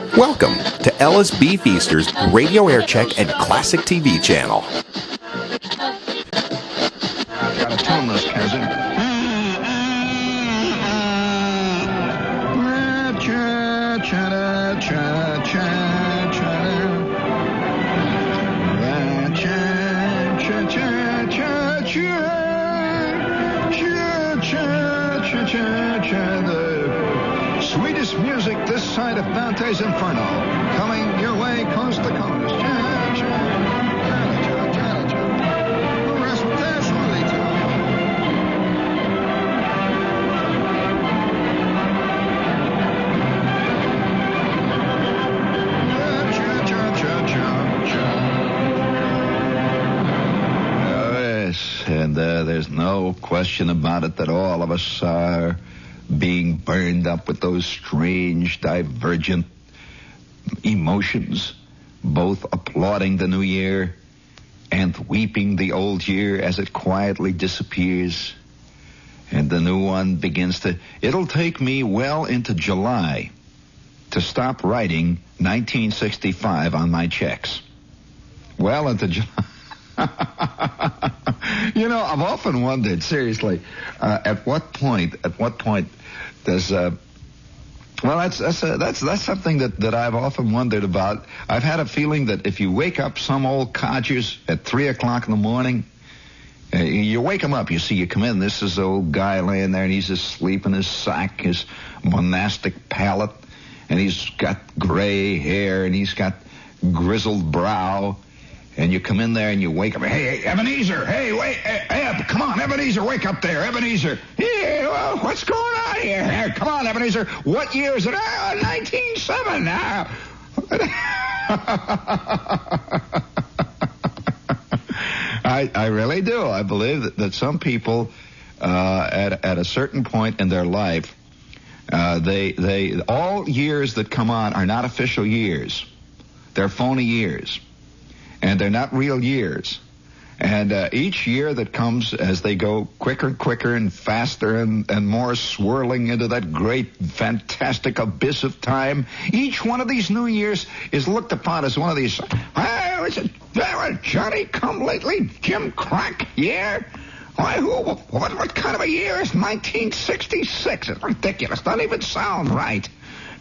Welcome to Ellis B. Feaster's Radio Air Check and Classic TV channel. I've got to tune this, cousin. The sweetest music this side of Dante's Inferno, coming your way coast to coast. And there's no question about it that all of us are being burned up with those strange, divergent emotions, both applauding the new year and weeping the old year as it quietly disappears and the new one begins to... It'll take me well into July to stop writing 1965 on my checks. Well into July. You know, I've often wondered, seriously, at what point does... well, that's something that I've often wondered about. I've had a feeling that if you wake up some old codgers at 3 o'clock in the morning, you wake him up, you come in, this is the old guy laying there, and he's asleep in his sack, his monastic pallet, and he's got gray hair, and he's got grizzled brow. And you come in there and you wake up. Hey, Ebenezer. Hey, wait. Eb, come on, Ebenezer. Wake up there, Ebenezer. Hey, well, what's going on here? Hey, come on, Ebenezer. What year is it? 1907. I really do. I believe that some people at a certain point in their life, they all years that come on are not official years. They're phony years. And they're not real years. And each year that comes as they go quicker and quicker and faster and more swirling into that great, fantastic abyss of time, each one of these new years is looked upon as one of these, is it Johnny come lately, Jim Crack year? Why, what kind of a year is 1966? It's ridiculous. Doesn't even sound right.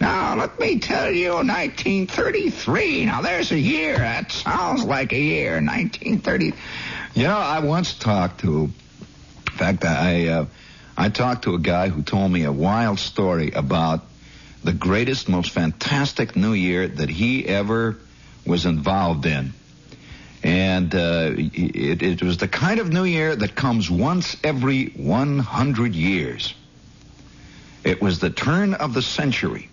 Now, let me tell you, 1933. Now, there's a year. That sounds like a year, 1930. You know, I once talked to... In fact, I talked to a guy who told me a wild story about the greatest, most fantastic New Year that he ever was involved in. And it was the kind of New Year that comes once every 100 years. It was the turn of the century.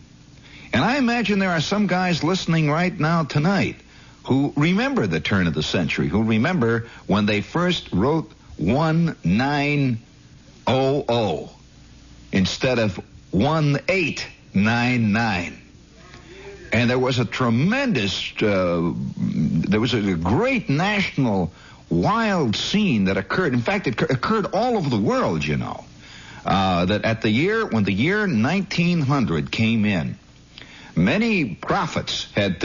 And I imagine there are some guys listening right now tonight who remember the turn of the century, who remember when they first wrote 1900 instead of 1899. And there was a tremendous, there was a great national wild scene that occurred. In fact, it occurred all over the world, you know, that when the year 1900 came in, many prophets had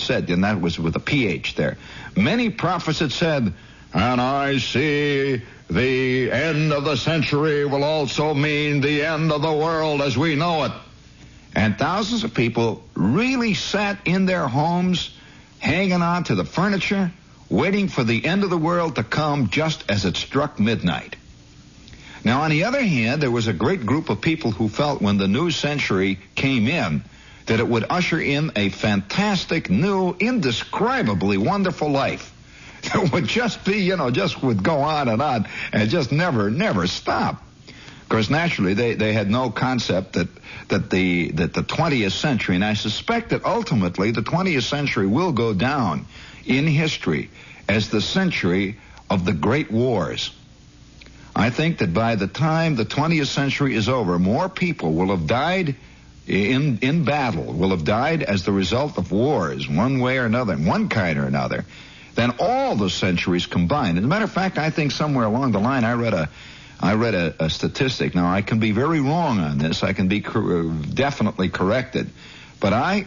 said, and that was with a PH there, many prophets had said, and I see the end of the century will also mean the end of the world as we know it. And thousands of people really sat in their homes, hanging on to the furniture, waiting for the end of the world to come just as it struck midnight. Now, on the other hand, there was a great group of people who felt when the new century came in, that it would usher in a fantastic, new, indescribably wonderful life. That would just be, just would go on and just never stop. Of course, naturally, they had no concept that the 20th century, and I suspect that ultimately the 20th century will go down in history as the century of the great wars. I think that by the time the 20th century is over, more people will have died in battle, will have died as the result of wars, one way or another, one kind or another, than all the centuries combined. As a matter of fact, I think somewhere along the line I read a statistic. Now, I can be very wrong on this. I can be definitely corrected. But I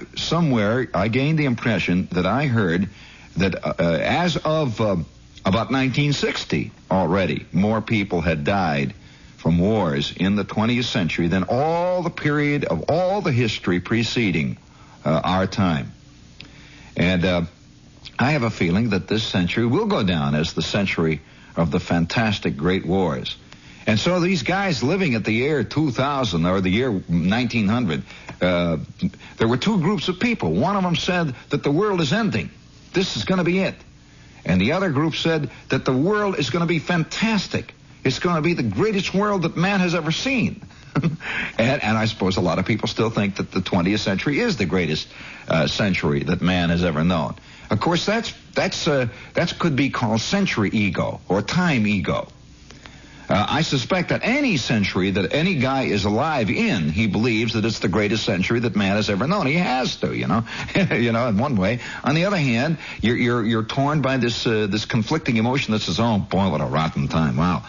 gained the impression that I heard that as of about 1960 already, more people had died from wars in the 20th century than all the period of all the history preceding our time. And I have a feeling that this century will go down as the century of the fantastic great wars. And so these guys living at the year 2000 or the year 1900, there were two groups of people. One of them said that the world is ending. This is going to be it. And the other group said that the world is going to be fantastic. It's going to be the greatest world that man has ever seen. and I suppose a lot of people still think that the 20th century is the greatest century that man has ever known. Of course, that could be called century ego or time ego. I suspect that any century that any guy is alive in, he believes that it's the greatest century that man has ever known. He has to, you know, in one way. On the other hand, you're torn by this conflicting emotion that says, "Oh boy, what a rotten time! Wow."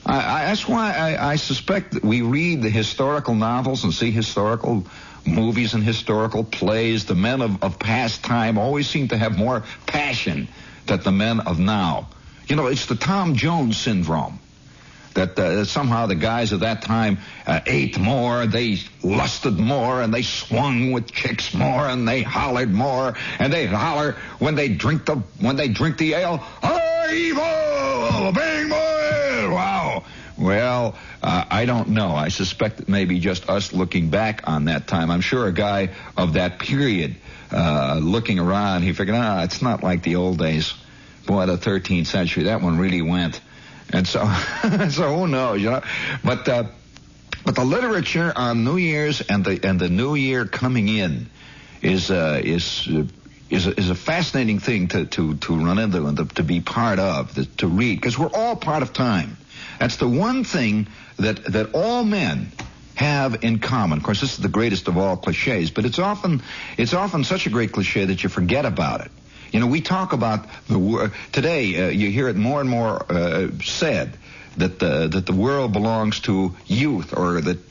That's why I suspect that we read the historical novels and see historical movies and historical plays. The men of past time always seem to have more passion than the men of now. You know, it's the Tom Jones syndrome. That somehow the guys of that time ate more, they lusted more, and they swung with chicks more, and they hollered more, and they holler when they drink the ale. Evil, bang boy! Wow. Well, I don't know. I suspect it may be just us looking back on that time. I'm sure a guy of that period looking around, he figured, it's not like the old days. Boy, the 13th century, that one really went. And so, so who knows, you know? But the literature on New Year's and the New Year coming in is a fascinating thing to run into and to be part of, to read, because we're all part of time. That's the one thing that all men have in common. Of course, this is the greatest of all cliches, but it's often such a great cliche that you forget about it. You know, we talk about the world today. You hear it more and more said that the world belongs to youth, or that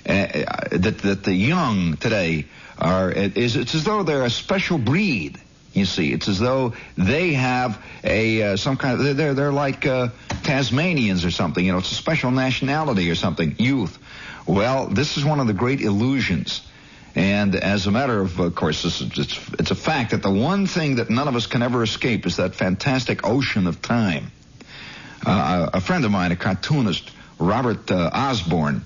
the young today it's as though they're a special breed. You see, it's as though they have some kind of they're like Tasmanians or something. You know, it's a special nationality or something. Youth. Well, this is one of the great illusions. And as a matter of course, it's a fact that the one thing that none of us can ever escape is that fantastic ocean of time. A friend of mine, a cartoonist, Robert Osborne,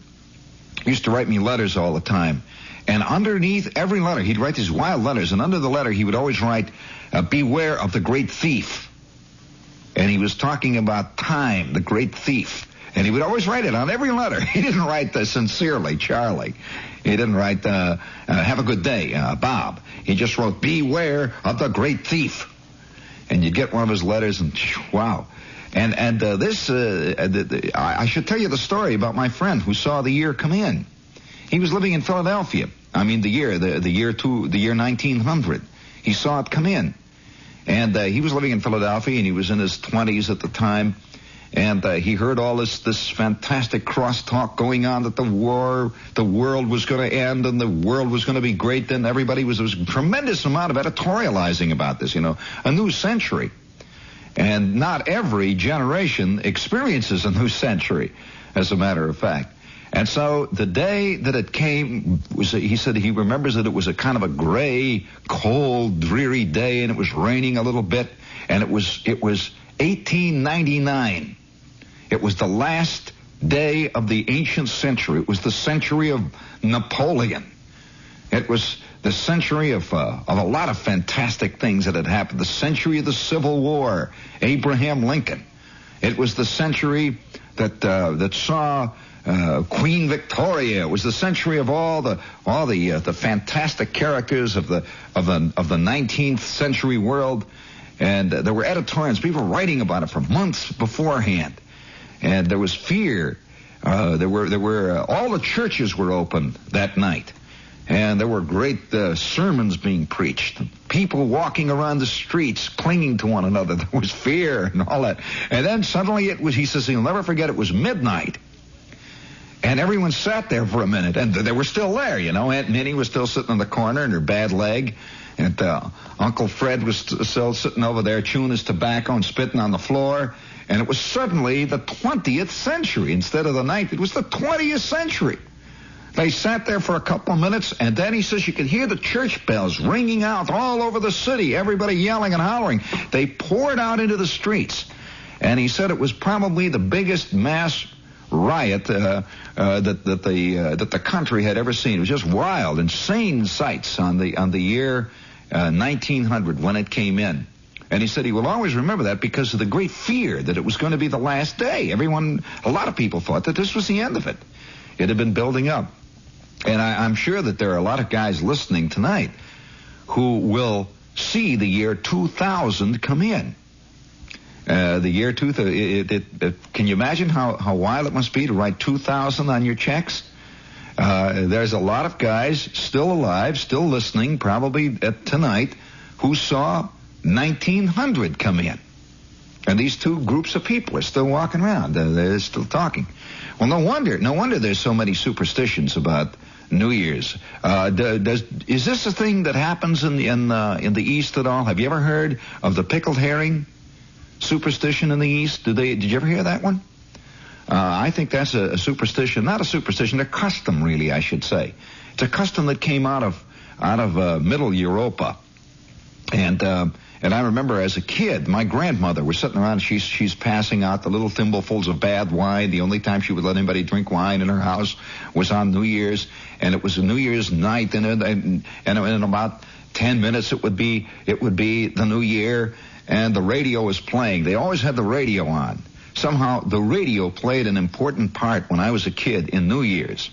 used to write me letters all the time. And underneath every letter, he'd write these wild letters, and under the letter he would always write, "Beware of the great thief." And he was talking about time, the great thief. And he would always write it on every letter. He didn't write sincerely, Charlie. He didn't write, "Have a good day, Bob." He just wrote, "Beware of the great thief." And you'd get one of his letters, and wow. And I should tell you the story about my friend who saw the year come in. He was living in Philadelphia. I mean, the year 1900. He saw it come in. And he was living in Philadelphia, and he was in his 20s at the time. And he heard all this fantastic crosstalk going on that the world was going to end and the world was going to be great. Then there was a tremendous amount of editorializing about this, you know, a new century. And not every generation experiences a new century, as a matter of fact. And so the day that it came, he said he remembers that it was a kind of a gray, cold, dreary day, and it was raining a little bit, and it was 1899. It was the last day of the ancient century. It was the century of Napoleon. It was the century of a lot of fantastic things that had happened. The century of the Civil War, Abraham Lincoln. It was the century that saw Queen Victoria. It was the century of all the fantastic characters of the 19th century world. And there were editorials, people writing about it for months beforehand. And there was fear. There were all the churches were open that night. And there were great sermons being preached. People walking around the streets, clinging to one another. There was fear and all that. And then suddenly he says he'll never forget, it was midnight. And everyone sat there for a minute, and they were still there, you know. Aunt Minnie was still sitting in the corner in her bad leg, and Uncle Fred was still sitting over there chewing his tobacco and spitting on the floor. And it was suddenly the 20th century instead of the 19th. It was the 20th century. They sat there for a couple of minutes, and then he says you could hear the church bells ringing out all over the city, everybody yelling and hollering. They poured out into the streets, and he said it was probably the biggest mass riot that the country had ever seen. It was just wild, insane sights on the year 1900 when it came in. And he said he will always remember that because of the great fear that it was going to be the last day. A lot of people thought that this was the end of it. It had been building up. And I'm sure that there are a lot of guys listening tonight who will see the year 2000 come in. The year 2000, can you imagine how wild it must be to write 2000 on your checks? There's a lot of guys still alive, still listening, probably tonight, who saw 1900 come in. And these two groups of people are still walking around. They're still talking. Well, no wonder there's so many superstitions about New Year's. Is this a thing that happens in the East at all? Have you ever heard of the pickled herring superstition in the East? Did you ever hear that one? I think that's a superstition, not a superstition, a custom, really, I should say. It's a custom that came out of Middle Europa, and I remember as a kid, my grandmother was sitting around. She's passing out the little thimblefuls of bad wine. The only time she would let anybody drink wine in her house was on New Year's, and it was a New Year's night, and in about 10 minutes it would be the New Year, and the radio was playing. They always had the radio on. Somehow the radio played an important part when I was a kid in New Year's.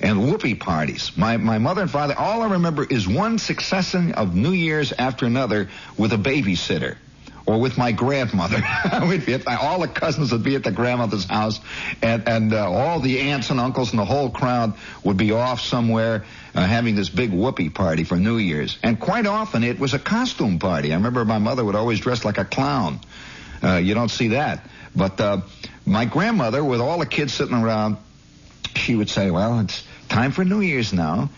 And whoopee parties. My mother and father, all I remember is one succession of New Year's after another with a babysitter. Or with my grandmother. All the cousins would be at the grandmother's house, and all the aunts and uncles and the whole crowd would be off somewhere having this big whoopee party for New Year's. And quite often it was a costume party. I remember my mother would always dress like a clown. You don't see that. But my grandmother, with all the kids sitting around, she would say, well, it's time for New Year's now,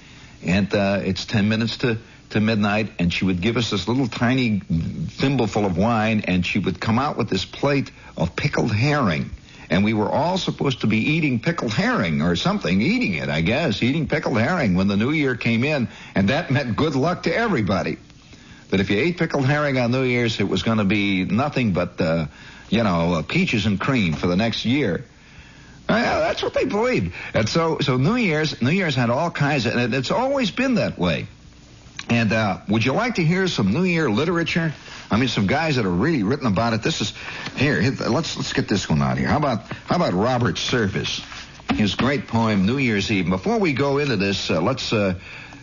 and it's 10 minutes to midnight, and she would give us this little tiny thimbleful of wine, and she would come out with this plate of pickled herring. And we were all supposed to be eating pickled herring or something, eating pickled herring when the New Year came in, and that meant good luck to everybody. That if you ate pickled herring on New Year's, it was going to be nothing but, peaches and cream for the next year. That's what they believed. And so New Year's had all kinds of, and it's always been that way. And would you like to hear some New Year literature? I mean, some guys that have really written about it. This is here. Let's get this one out here. How about Robert Service? His great poem New Year's Eve. Before we go into this, let's give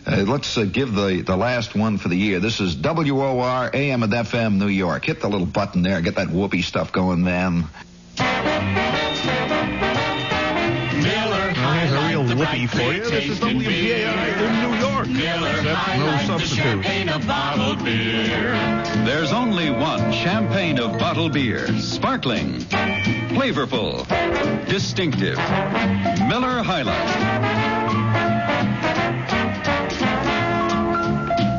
the last one for the year. This is WOR AM and FM New York. Hit the little button there. Get that whoopee stuff going, man. There's a real whoopee for you. This is WPAI in New York. That's no substitute. There's only one champagne of bottled beer. Sparkling, flavorful, distinctive. Miller High Life.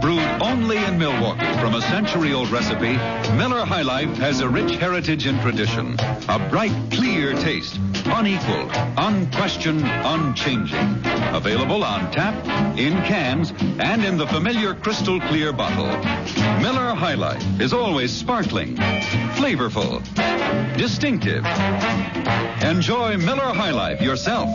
Brewed only in Milwaukee from a century-old recipe, Miller High Life has a rich heritage and tradition. A bright, clear taste. Unequaled, unquestioned, unchanging. Available on tap, in cans, and in the familiar crystal clear bottle. Miller High Life is always sparkling, flavorful, distinctive. Enjoy Miller High Life yourself.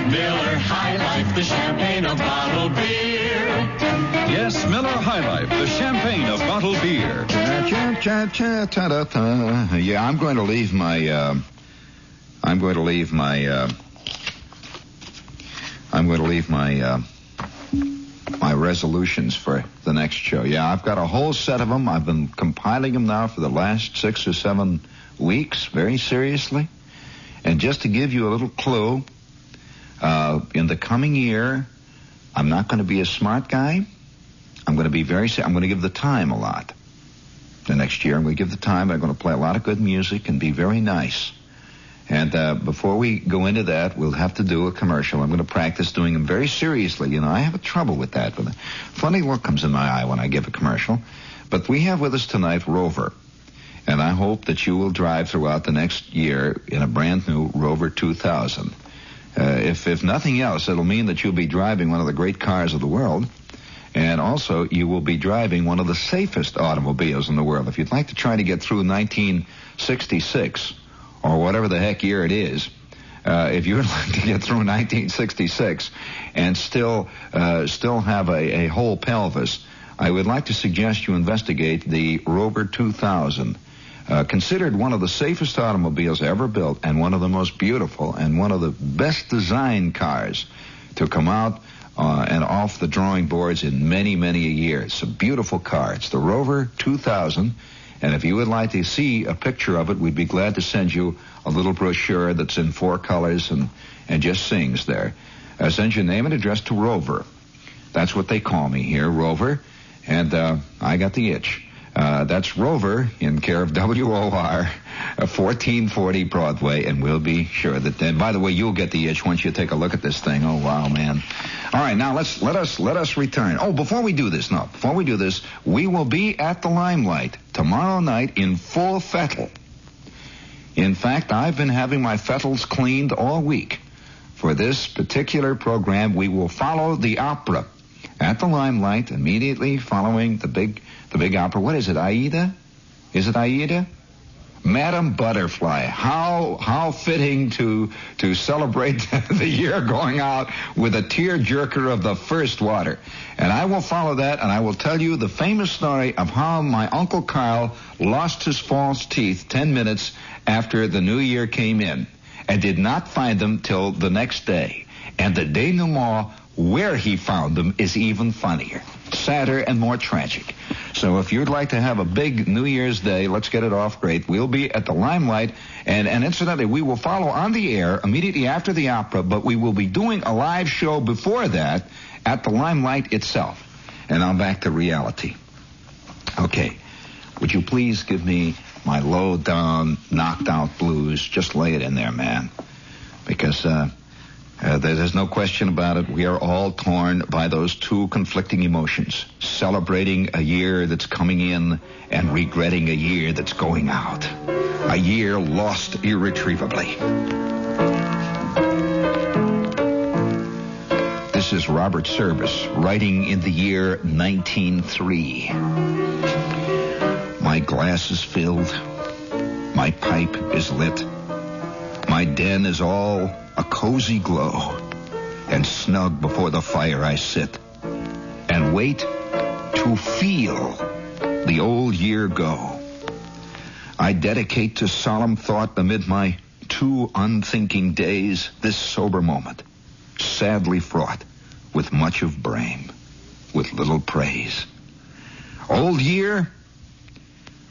Miller High Life, the champagne of bottled beer. Yes, Miller High Life, the champagne of bottled beer. Yeah, I'm going to leave my resolutions for the next show. Yeah, I've got a whole set of them. I've been compiling them now for the last 6 or 7 weeks, very seriously. And just to give you a little clue, in the coming year, I'm not going to be a smart guy. I'm going to be I'm going to give the time a lot. the next year. I'm going to give the time. I'm going to play a lot of good music and be very nice. And before we go into that, we'll have to do a commercial. I'm going to practice doing them very seriously. You know, I have a trouble with that. But a funny look comes in my eye when I give a commercial. But we have with us tonight Rover. And I hope that you will drive throughout the next year in a brand new Rover 2000. If nothing else, it'll mean that you'll be driving one of the great cars of the world. And also, you will be driving one of the safest automobiles in the world. If you'd like to try to get through 1966, or whatever the heck year it is, if you would like to get through 1966 and still have a whole pelvis, I would like to suggest you investigate the Rover 2000. Considered one of the safest automobiles ever built and one of the most beautiful and one of the best designed cars to come out and off the drawing boards in many, many a year. It's a beautiful car. It's the Rover 2000. And if you would like to see a picture of it, we'd be glad to send you a little brochure that's in 4 colors and just sings there. Send your name and address to Rover. That's what they call me here, Rover. And I got the itch. That's Rover in care of WOR, 1440 Broadway, and we'll be sure that. And by the way, you'll get the itch once you take a look at this thing. Oh wow, man! All right, now let us return. Oh, before we do this, we will be at the Limelight tomorrow night in full fettle. In fact, I've been having my fettles cleaned all week. For this particular program, we will follow the opera at the Limelight immediately following the big opera. What is it, Aida? Is it Aida? Madam Butterfly. How fitting to celebrate the year going out with a tear-jerker of the first water. And I will follow that, and I will tell you the famous story of how my Uncle Carl lost his false teeth 10 minutes after the new year came in and did not find them till the next day. And the denouement where he found them is even funnier, sadder, and more tragic. So if you'd like to have a big New Year's Day, let's get it off great. We'll be at the Limelight, and incidentally, we will follow on the air immediately after the opera, but we will be doing a live show before that at the Limelight itself. And now back to reality. Okay, would you please give me my low-down, knocked-out blues? Just lay it in there, man, because there's no question about it. We are all torn by those two conflicting emotions, celebrating a year that's coming in and regretting a year that's going out. A year lost irretrievably. This is Robert Service, writing in the year 1903. My glass is filled. My pipe is lit. My den is all a cozy glow, and snug before the fire I sit and wait to feel the old year go. I dedicate to solemn thought amid my too unthinking days this sober moment, sadly fraught with much of blame, with little praise. Old year,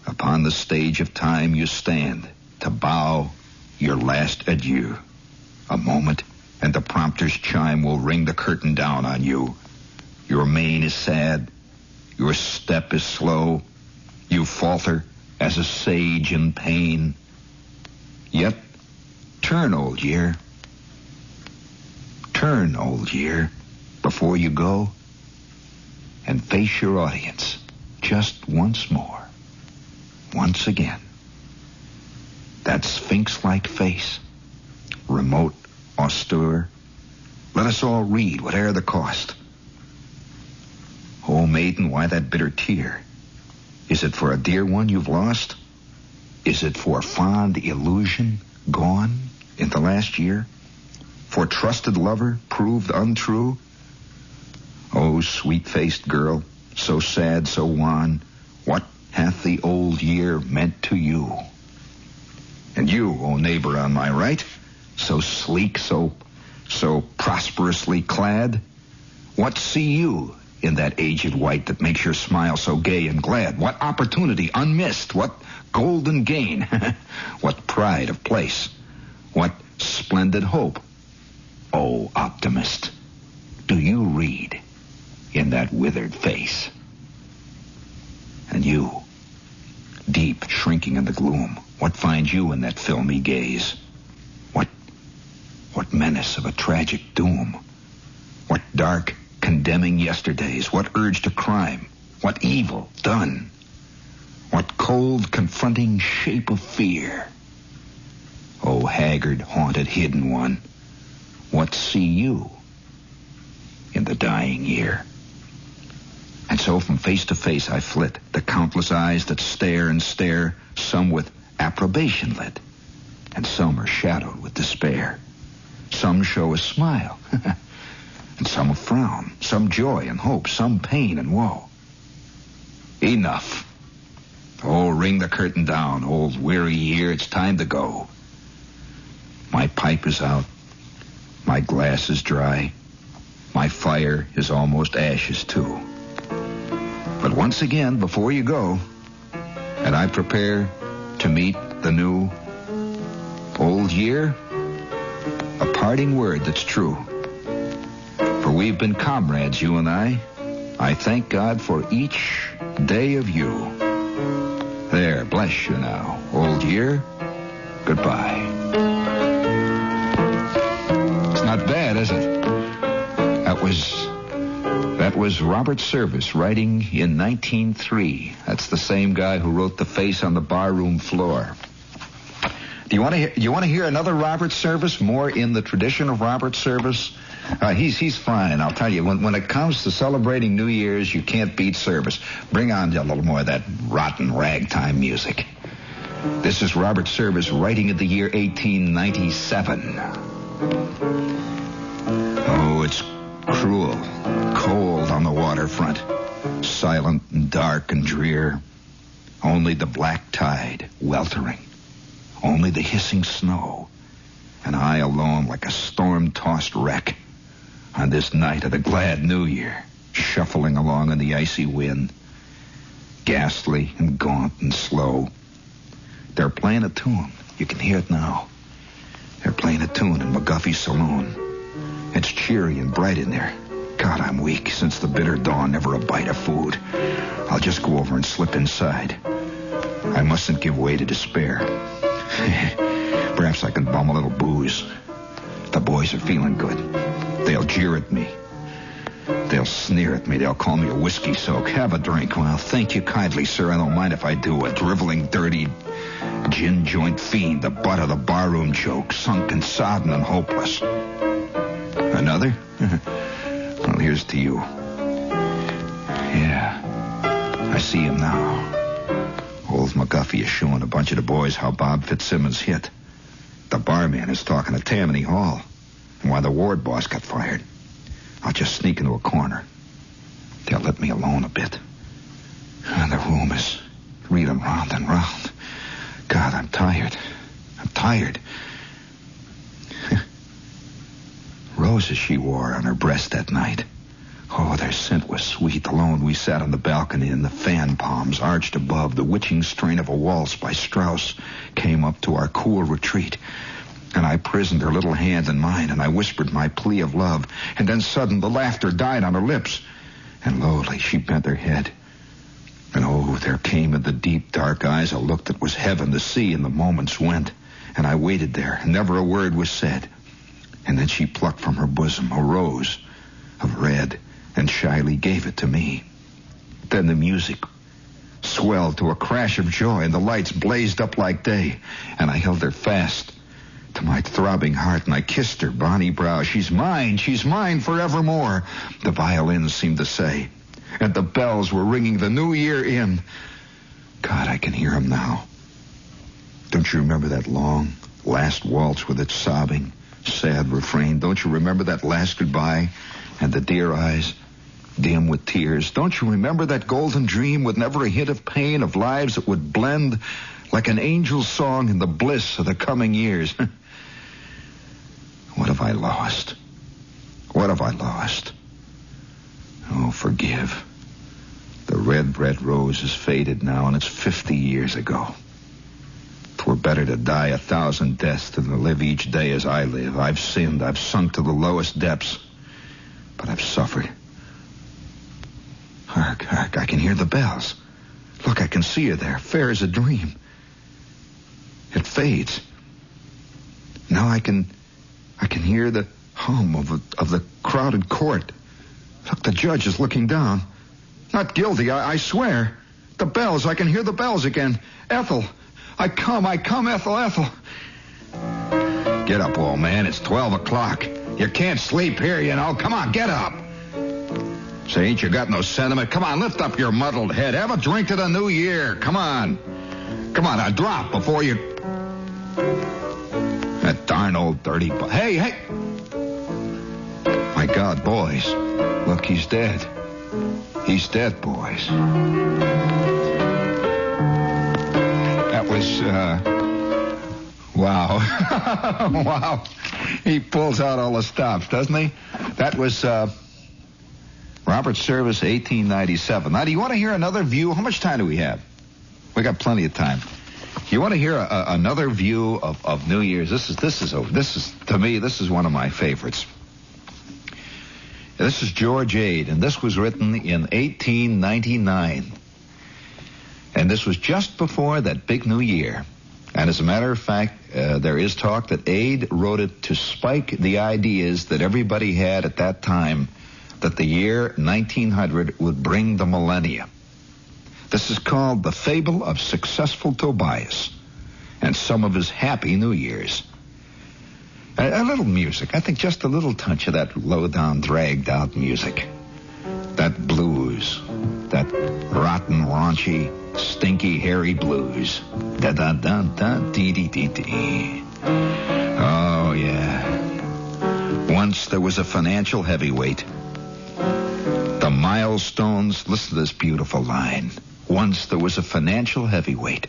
upon the stage of time you stand to bow your last adieu. A moment, and the prompter's chime will ring the curtain down on you. Your mien is sad. Your step is slow. You falter as a sage in pain. Yet, turn, old year. Turn, old year, before you go, and face your audience just once more. Once again. That sphinx-like face. Remote, austere. Let us all read, whate'er the cost. Oh, maiden, why that bitter tear? Is it for a dear one you've lost? Is it for fond illusion gone in the last year? For trusted lover proved untrue? Oh, sweet-faced girl, so sad, so wan, what hath the old year meant to you? And you, oh neighbor on my right, so sleek, so prosperously clad, what see you in that aged white that makes your smile so gay and glad? What opportunity unmissed? What golden gain? What pride of place? What splendid hope? Oh, optimist, do you read in that withered face? And you, deep, shrinking in the gloom? What finds you in that filmy gaze? What menace of a tragic doom? What dark, condemning yesterdays? What urge to crime? What evil done? What cold, confronting shape of fear? Oh, haggard, haunted, hidden one, what see you in the dying year? And so from face to face I flit, the countless eyes that stare and stare, some with approbation lit, and some are shadowed with despair. Some show a smile, and some a frown, some joy and hope, some pain and woe. Enough. Oh, ring the curtain down, old weary year, it's time to go. My pipe is out, my glass is dry, my fire is almost ashes too. But once again, before you go, and I prepare to meet the new old year, a parting word that's true. For we've been comrades, you and I. I thank God for each day of you. There, bless you now, old year. Goodbye. It's not bad, is it? That was Robert Service writing in 1903. That's the same guy who wrote The Face on the Barroom Floor. Do you want to hear another Robert Service, more in the tradition of Robert Service? He's fine. I'll tell you, when it comes to celebrating New Year's, you can't beat Service. Bring on a little more of that rotten ragtime music. This is Robert Service writing in the year 1897. Oh, it's cruel, cold on the waterfront, silent and dark and drear. Only the black tide weltering, only the hissing snow, and I alone like a storm-tossed wreck on this night of the glad New Year, shuffling along in the icy wind, ghastly and gaunt and slow. They're playing a tune. You can hear it now. They're playing a tune in McGuffey's saloon. It's cheery and bright in there. God, I'm weak. Since the bitter dawn, never a bite of food. I'll just go over and slip inside. I mustn't give way to despair. Perhaps I can bum a little booze. The boys are feeling good. They'll jeer at me. They'll sneer at me. They'll call me a whiskey soak. Have a drink. Well, thank you kindly, sir. I don't mind if I do. A driveling, dirty gin joint fiend, the butt of the barroom joke, sunk and sodden and hopeless. Another? Well, here's to you. Yeah, I see him now. Old McGuffey is showing a bunch of the boys how Bob Fitzsimmons hit. The barman is talking to Tammany Hall, and why the ward boss got fired. I'll just sneak into a corner. They'll let me alone a bit. And the room is reeling round and round. God, I'm tired. I'm tired. Roses she wore on her breast that night. Oh, their scent was sweet. Alone we sat on the balcony and the fan palms arched above. The witching strain of a waltz by Strauss came up to our cool retreat. And I prisoned her little hand in mine, and I whispered my plea of love. And then sudden the laughter died on her lips. And lowly she bent her head. And oh, there came in the deep, dark eyes a look that was heaven to see, and the moments went. And I waited there, and never a word was said. And then she plucked from her bosom a rose of red and shyly gave it to me. Then the music swelled to a crash of joy, and the lights blazed up like day. And I held her fast to my throbbing heart, and I kissed her bonny brow. She's mine forevermore, the violins seemed to say. And the bells were ringing the new year in. God, I can hear them now. Don't you remember that long last waltz with its sobbing, sad refrain? Don't you remember that last goodbye and the dear eyes dim with tears? Don't you remember that golden dream with never a hint of pain, of lives that would blend like an angel's song in the bliss of the coming years? What have I lost? What have I lost? Oh, forgive. The red rose is faded now, and it's 50 years ago. 'Twere better to die 1,000 deaths than to live each day as I live. I've sinned. I've sunk to the lowest depths. But I've suffered. Hark, I can hear the bells. Look, I can see her there, fair as a dream. It fades. Now I can hear the hum of the crowded court. Look, the judge is looking down. Not guilty, I swear. The bells, I can hear the bells again. Ethel, I come, Ethel. Get up, old man, it's 12 o'clock. You can't sleep here, you know. Come on, get up. Say, ain't you got no sentiment? Come on, lift up your muddled head. Have a drink to the new year. Come on. Come on, now drop before you... That darn old dirty... Hey! My God, boys. Look, he's dead. He's dead, boys. That was, wow. Wow. He pulls out all the stops, doesn't he? That was, Robert Service, 1897. Now, do you want to hear another view? How much time do we have? We got plenty of time. You want to hear another view of New Year's? This is to me, this is one of my favorites. This is George Ade, and this was written in 1899. And this was just before that big New Year. And as a matter of fact, there is talk that Ade wrote it to spike the ideas that everybody had at that time that the year 1900 would bring the millennium. This is called The Fable of Successful Tobias and some of his happy New Years. A little music. I think just a little touch of that low-down, dragged-out music. That blues. That rotten, raunchy, stinky, hairy blues. Da-da-da-da-dee-dee-dee-dee. Oh, yeah. Once there was a financial heavyweight. The milestones... Listen to this beautiful line. Once there was a financial heavyweight,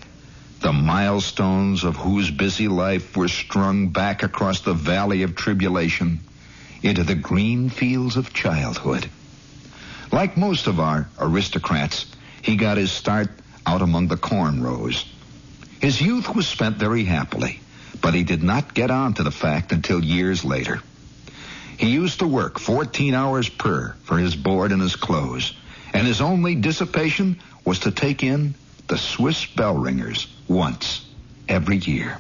the milestones of whose busy life were strung back across the valley of tribulation into the green fields of childhood. Like most of our aristocrats, he got his start out among the corn rows. His youth was spent very happily, but he did not get on to the fact until years later. He used to work 14 hours per for his board and his clothes, and his only dissipation was to take in the Swiss bell ringers once every year.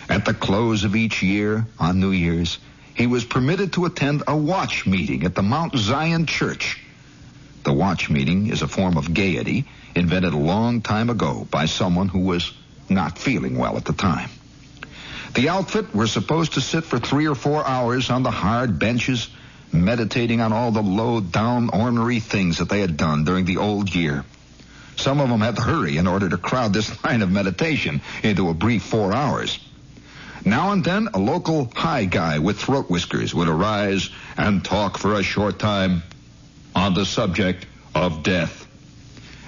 At the close of each year, on New Year's, he was permitted to attend a watch meeting at the Mount Zion Church. The watch meeting is a form of gaiety invented a long time ago by someone who was not feeling well at the time. The outfit were supposed to sit for 3 or 4 hours on the hard benches, meditating on all the low-down, ornery things that they had done during the old year. Some of them had to hurry in order to crowd this line of meditation into a brief 4 hours. Now and then, a local high guy with throat whiskers would arise and talk for a short time on the subject of death,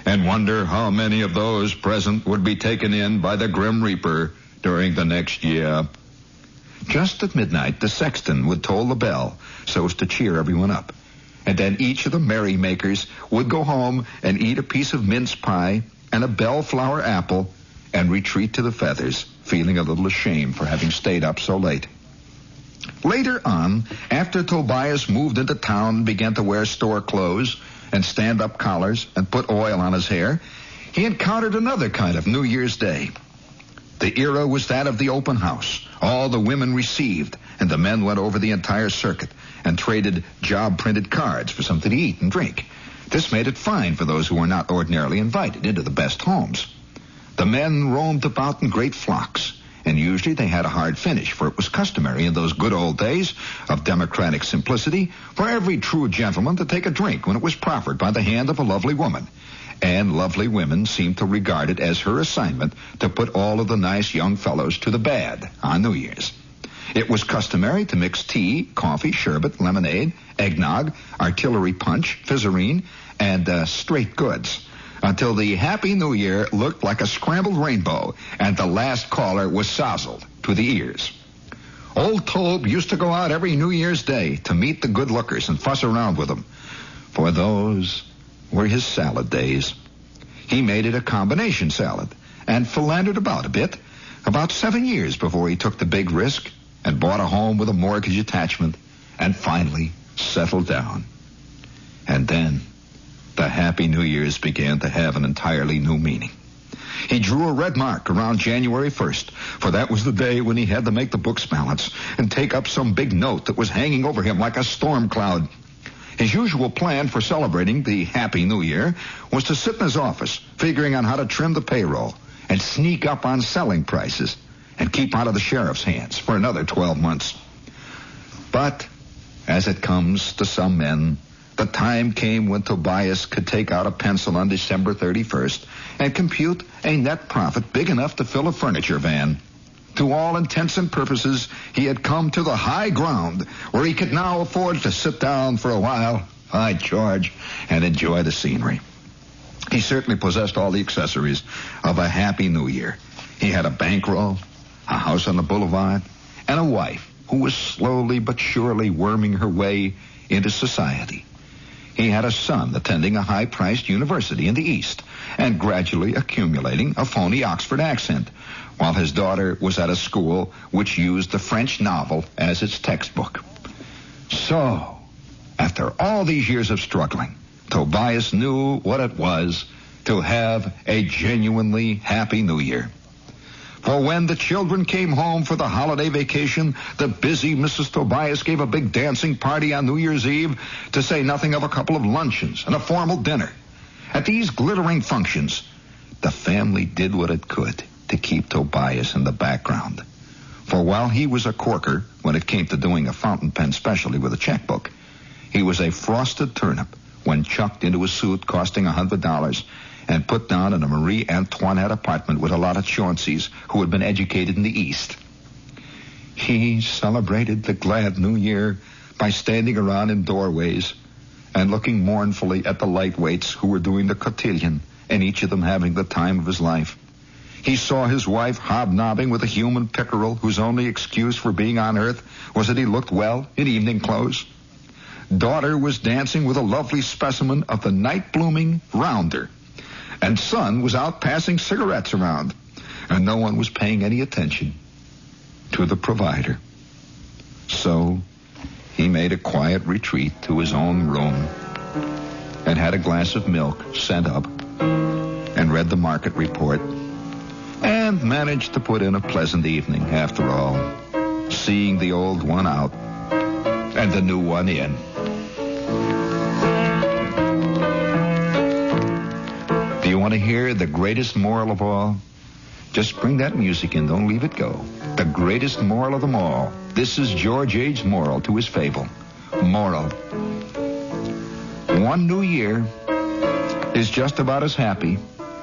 and wonder how many of those present would be taken in by the Grim Reaper during the next year. Just at midnight, the sexton would toll the bell so as to cheer everyone up. And then each of the merrymakers would go home and eat a piece of mince pie and a bellflower apple and retreat to the feathers, feeling a little ashamed for having stayed up so late. Later on, after Tobias moved into town and began to wear store clothes and stand-up collars and put oil on his hair, he encountered another kind of New Year's Day. The era was that of the open house. All the women received, and the men went over the entire circuit and traded job-printed cards for something to eat and drink. This made it fine for those who were not ordinarily invited into the best homes. The men roamed about in great flocks, and usually they had a hard finish, for it was customary in those good old days of democratic simplicity for every true gentleman to take a drink when it was proffered by the hand of a lovely woman. And lovely women seemed to regard it as her assignment to put all of the nice young fellows to the bad on New Year's. It was customary to mix tea, coffee, sherbet, lemonade, eggnog, artillery punch, fizzerine, and straight goods, until the Happy New Year looked like a scrambled rainbow, and the last caller was sozzled to the ears. Old Tobe used to go out every New Year's Day to meet the good lookers and fuss around with them, for those were his salad days. He made it a combination salad and philandered about a bit, about 7 years before he took the big risk and bought a home with a mortgage attachment and finally settled down. And then the Happy New Year's began to have an entirely new meaning. He drew a red mark around January 1st, for that was the day when he had to make the books balance and take up some big note that was hanging over him like a storm cloud. His usual plan for celebrating the Happy New Year was to sit in his office, figuring on how to trim the payroll and sneak up on selling prices and keep out of the sheriff's hands for another 12 months. But, as it comes to some men, the time came when Tobias could take out a pencil on December 31st and compute a net profit big enough to fill a furniture van. To all intents and purposes, he had come to the high ground where he could now afford to sit down for a while, by George, and enjoy the scenery. He certainly possessed all the accessories of a Happy New Year. He had a bankroll, a house on the boulevard, and a wife who was slowly but surely worming her way into society. He had a son attending a high-priced university in the East and gradually accumulating a phony Oxford accent, while his daughter was at a school which used the French novel as its textbook. So, after all these years of struggling, Tobias knew what it was to have a genuinely Happy New Year. For when the children came home for the holiday vacation, the busy Mrs. Tobias gave a big dancing party on New Year's Eve, to say nothing of a couple of luncheons and a formal dinner. At these glittering functions, the family did what it could to keep Tobias in the background. For while he was a corker when it came to doing a fountain pen specialty with a checkbook, he was a frosted turnip when chucked into a suit costing $100 and put down in a Marie Antoinette apartment with a lot of Chaunceys who had been educated in the East. He celebrated the glad New Year by standing around in doorways and looking mournfully at the lightweights who were doing the cotillion, and each of them having the time of his life. He saw his wife hobnobbing with a human pickerel whose only excuse for being on earth was that he looked well in evening clothes. Daughter was dancing with a lovely specimen of the night-blooming rounder, and son was out passing cigarettes around, and no one was paying any attention to the provider. So he made a quiet retreat to his own room and had a glass of milk sent up and read the market report and managed to put in a pleasant evening after all, seeing the old one out and the new one in. Do you want to hear the greatest moral of all? Just bring that music in. Don't leave it go. The greatest moral of them all. This is George Ade's moral to his fable. Moral. One new year is just about as happy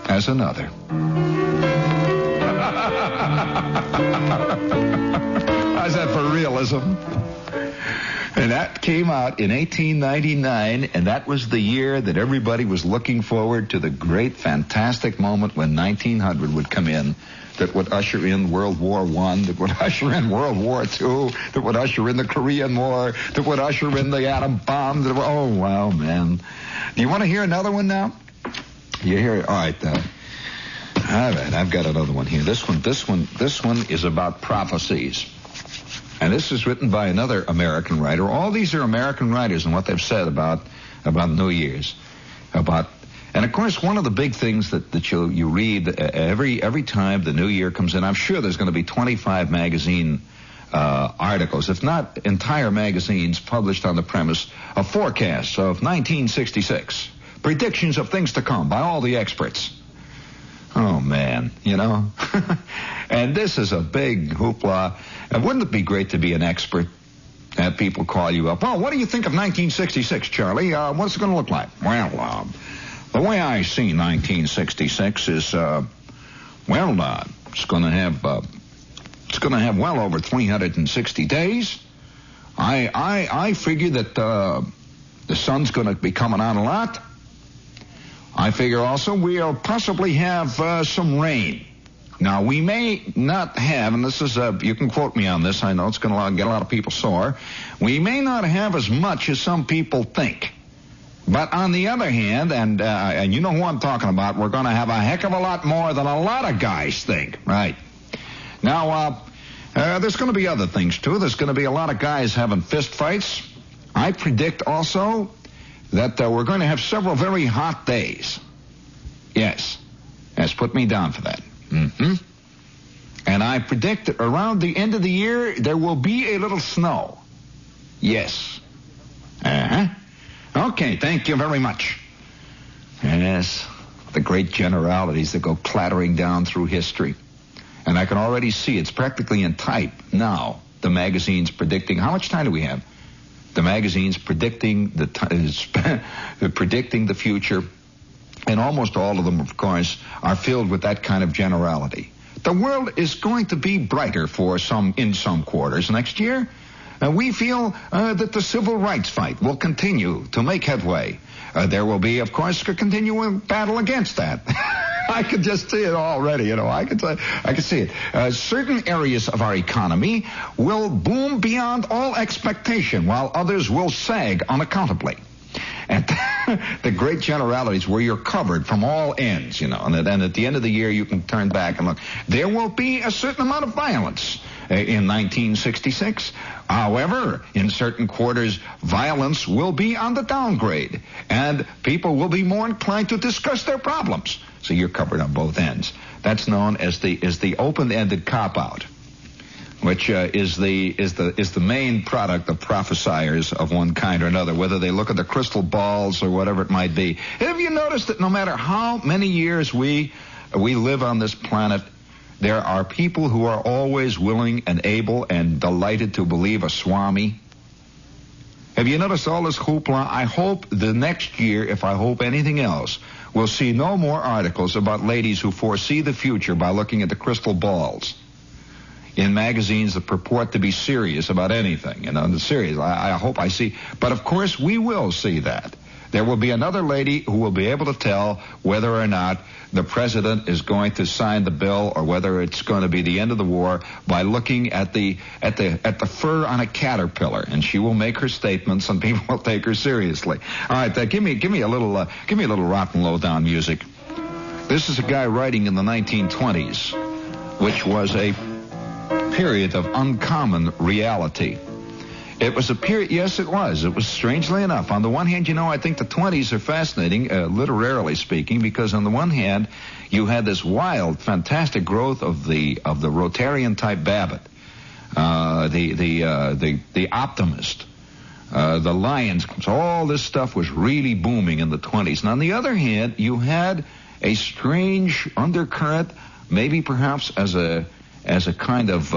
as another. How's that for realism? And that came out in 1899, and that was the year that everybody was looking forward to the great, fantastic moment when 1900 would come in, that would usher in World War I, that would usher in World War II, that would usher in the Korean War, that would usher in the atom bomb. Oh, wow, man. Do you want to hear another one now? You hear it? All right, all right, I've got another one here. This one is about prophecies. And this is written by another American writer. All these are American writers and what they've said about New Year's. And, of course, one of the big things that you read every time the new year comes in, I'm sure there's going to be 25 magazine articles, if not entire magazines, published on the premise of forecasts of 1966, predictions of things to come by all the experts. Oh, man, you know. And this is a big hoopla. And wouldn't it be great to be an expert? Have people call you up. Oh, what do you think of 1966, Charlie? What's it going to look like? Well, the way I see 1966 is, it's going to have well over 360 days. I figure that the sun's going to be coming on a lot. I figure also we'll possibly have some rain. Now, we may not have, and this is, you can quote me on this, I know it's going to get a lot of people sore, we may not have as much as some people think. But on the other hand, and you know who I'm talking about, we're going to have a heck of a lot more than a lot of guys think. Right. Now, there's going to be other things, too. There's going to be a lot of guys having fist fights. I predict also that we're going to have several very hot days. Yes. Yes, put me down for that. Mm-hmm. And I predict that around the end of the year, there will be a little snow. Yes. Uh-huh. Okay, thank you very much. Yes, the great generalities that go clattering down through history. And I can already see it's practically in type now. The magazines predicting. How much time do we have? The magazines predicting predicting the future. And almost all of them, of course, are filled with that kind of generality. The world is going to be brighter in some quarters next year. We feel that the civil rights fight will continue to make headway. There will be, of course, a continuing battle against that. I could just see it already, I could see it. Certain areas of our economy will boom beyond all expectation, while others will sag unaccountably. And the great generalities where you're covered from all ends, and then at the end of the year you can turn back and look. There will be a certain amount of violence in 1966. However, in certain quarters, violence will be on the downgrade, and people will be more inclined to discuss their problems. So you're covered on both ends. That's known as the open-ended cop-out, which is the main product of prophesiers of one kind or another, whether they look at the crystal balls or whatever it might be. Have you noticed that no matter how many years we live on this planet, there are people who are always willing and able and delighted to believe a Swami? Have you noticed all this hoopla? I hope the next year, if I hope anything else, we'll see no more articles about ladies who foresee the future by looking at the crystal balls in magazines that purport to be serious about anything. Serious. I hope I see. But of course, we will see that. There will be another lady who will be able to tell whether or not the president is going to sign the bill or whether it's going to be the end of the war by looking at the fur on a caterpillar, and she will make her statements, and people will take her seriously. All right, give me a little rotten low-down music. This is a guy writing in the 1920s, which was a period of uncommon reality. It was a period, yes, it was. It was, strangely enough. On the one hand, I think the 20s are fascinating, literarily speaking, because on the one hand, you had this wild, fantastic growth of the Rotarian-type Babbitt, the optimist, the Lions. So all this stuff was really booming in the 20s. And on the other hand, you had a strange undercurrent, maybe perhaps as a kind of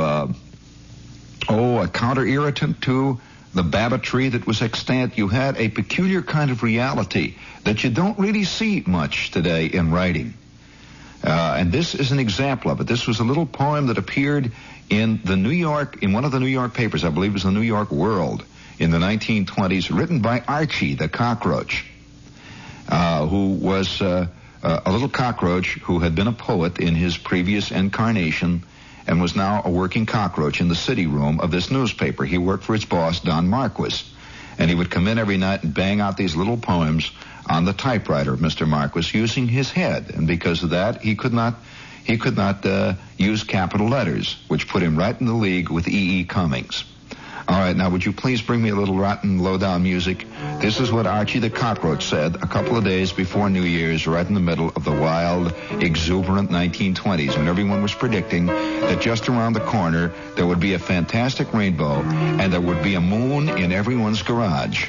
a counter-irritant to the Babbittry that was extant. You had a peculiar kind of reality that you don't really see much today in writing. And this is an example of it. This was a little poem that appeared in one of the New York papers, I believe it was the New York World, in the 1920s, written by Archie the cockroach, who was a little cockroach who had been a poet in his previous incarnation and was now a working cockroach in the city room of this newspaper. He worked for its boss, Don Marquis, and he would come in every night and bang out these little poems on the typewriter of Mr. Marquis using his head, and because of that, he could not use capital letters, which put him right in the league with E.E. Cummings. All right, now would you please bring me a little rotten, low-down music? This is what Archie the Cockroach said a couple of days before New Year's, right in the middle of the wild, exuberant 1920s, when everyone was predicting that just around the corner there would be a fantastic rainbow and there would be a moon in everyone's garage.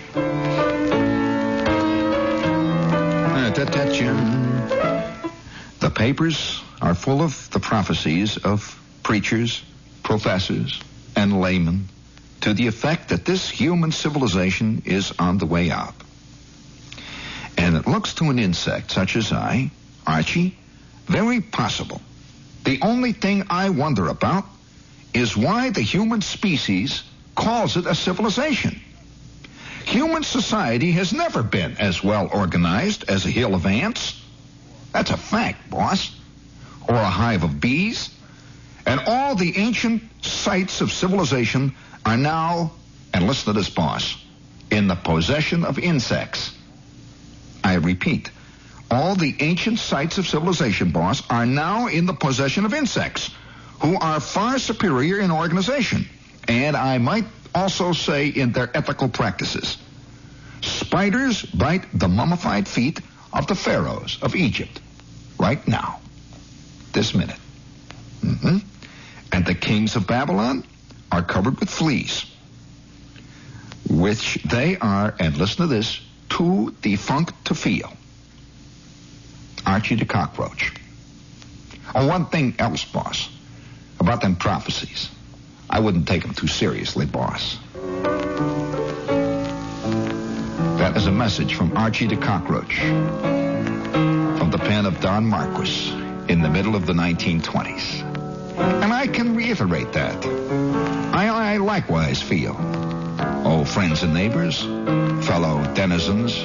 The papers are full of the prophecies of preachers, professors, and laymen, to the effect that this human civilization is on the way out. And it looks to an insect such as I, Archie, very possible. The only thing I wonder about is why the human species calls it a civilization. Human society has never been as well organized as a hill of ants. That's a fact, boss. Or a hive of bees. And all the ancient sites of civilization are now, and listen to this, boss, in the possession of insects. I repeat, all the ancient sites of civilization, boss, are now in the possession of insects, who are far superior in organization, and I might also say in their ethical practices. Spiders bite the mummified feet of the pharaohs of Egypt right now, this minute. And the kings of Babylon are covered with fleas, which they are, and listen to this, too defunct to feel. Archie the cockroach. Oh, one thing else, boss, about them prophecies. I wouldn't take them too seriously, boss. That is a message from Archie the cockroach, from the pen of Don Marquis in the middle of the 1920s. And I can reiterate that. I likewise feel, oh, friends and neighbors, fellow denizens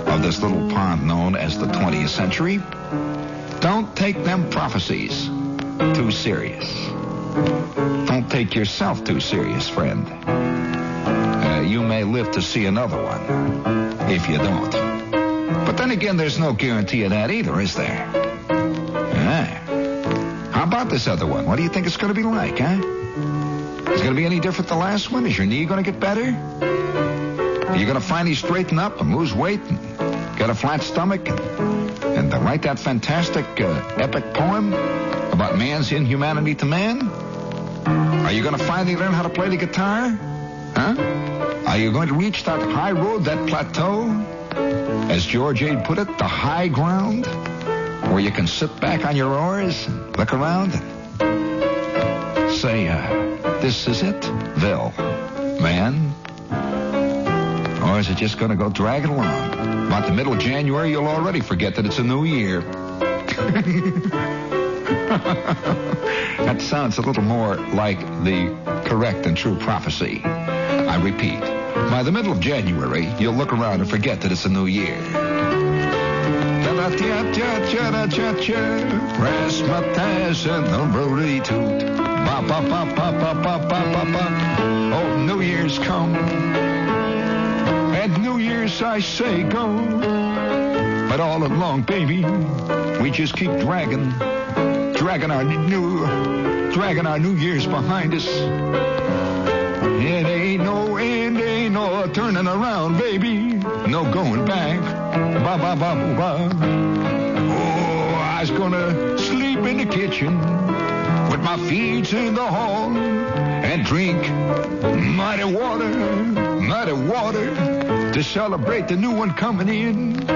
of this little pond known as the 20th century, don't take them prophecies too serious. Don't take yourself too serious, friend. You may live to see another one if you don't. But then again, there's no guarantee of that either, is there? How about this other one? What do you think it's going to be like, huh? Is it going to be any different than the last one? Is your knee going to get better? Are you going to finally straighten up and lose weight and get a flat stomach and write that fantastic epic poem about man's inhumanity to man? Are you going to finally learn how to play the guitar? Huh? Are you going to reach that high road, that plateau? As George Ade put it, the high ground, where you can sit back on your oars and look around and say, this is it, Vil, man? Or is it just going to go dragging along? About the middle of January, you'll already forget that it's a new year. That sounds a little more like the correct and true prophecy. I repeat, by the middle of January, you'll look around and forget that it's a new year. Rasmataz and the roadie toot. Ba ba ba ba ba ba ba ba ba. Oh, New Year's come, and New Year's I say go. But all along, baby, we just keep dragging our New Year's behind us. It ain't no turning around, baby. No going back. Ba ba ba ba ba. Oh, I was gonna sleep in the kitchen with my feet in the hall and drink mighty water to celebrate the new one coming in.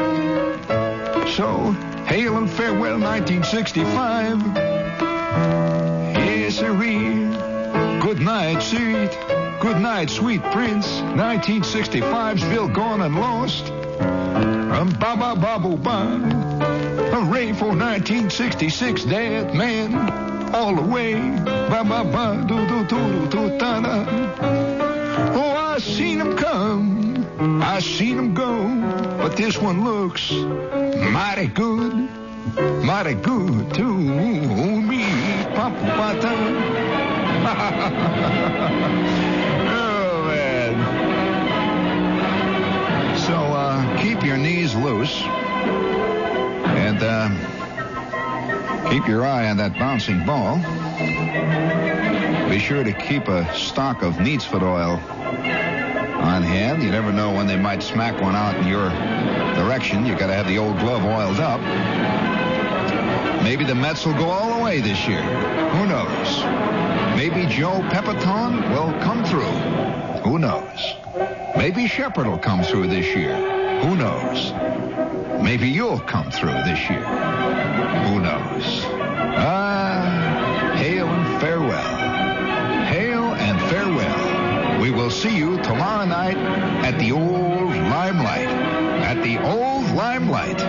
So, hail and farewell 1965. Yes, sirree. Good night, sweet prince. 1965's Bill gone and lost. Ba ba ba boo ba. Hooray for 1966, dead man. All the way. Ba ba ba do do do do da da. Oh, I seen him come, I seen him go, but this one looks mighty good to me. Pa pa da. Oh, man. So, keep your knees loose and keep your eye on that bouncing ball. Be sure to keep a stock of Neatsfoot oil on hand. You never know when they might smack one out in your direction. You got to have the old glove oiled up. Maybe the Mets will go all the way this year. Who knows? Maybe Joe Pepitone will come through. Who knows? Maybe Shepard will come through this year. Who knows? Maybe you'll come through this year. Who knows? Hail and farewell. Hail and farewell. We will see you tomorrow night at the old Limelight. At the old Limelight.